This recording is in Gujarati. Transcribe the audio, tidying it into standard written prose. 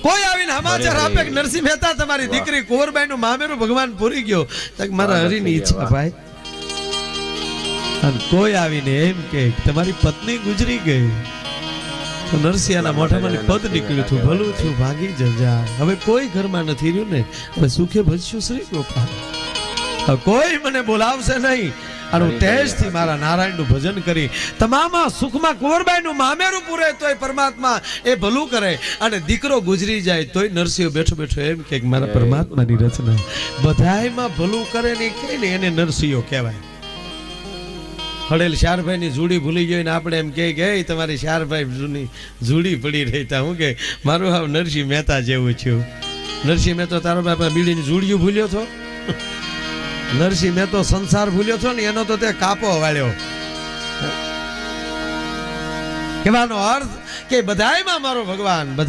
કોઈ આવીને સમાચાર આપે કે નરસિંહ મહેતા તમારી દીકરી કુંવરબાઈ નું મામેરું ભગવાન પૂરી ગયો, તો મારા હરિની ઈચ્છા ભાઈ. અને કોઈ આવીને એમ કે તમારી પત્ની ગુજરી ગઈ, તો નરસિંહના મોઢામાં પદ નીકળ્યું હતું, ભલું છું ભાગી જજા. હવે કોઈ ઘરમાં નથી રહ્યું ને, હવે સુખે ભજશું શ્રી ગોપાલ. કોઈ મને બોલાવશે નહીં. અને હું તેજથી મારા નારાયણનું ભજન કરી તમામ સુખમાં કુંવરબાઈનું મામેરું પૂરે તોય પરમાત્મા એ ભલું કરે. અને દીકરો ગુજરી જાય તોય નરસિંહ બેઠો બેઠો એમ કે મારા પરમાત્માની રચના બધાયમાં ભલું કરે ને કે ને એને નરસિંહો કહેવાય. હડેલ શારભાઈ ની જુડી ભૂલી ગઈ ને આપણે એમ કે તમારી શારભાઈ જૂની જુડી પડી રહી તા. હું કે મારું હાવ નરસિંહ મહેતા જેવું છું. નરસિંહ મહેતા તારો બાપા બીડીની જુડીયું ભૂલ્યો છો? નરસિંહ મહેતો સંસાર ભૂલ્યો છો ને એનો તો તે કાપો વાળ્યો. કહેવાનો અર્થ કે બધાયમાં મારો ભગવાન બધા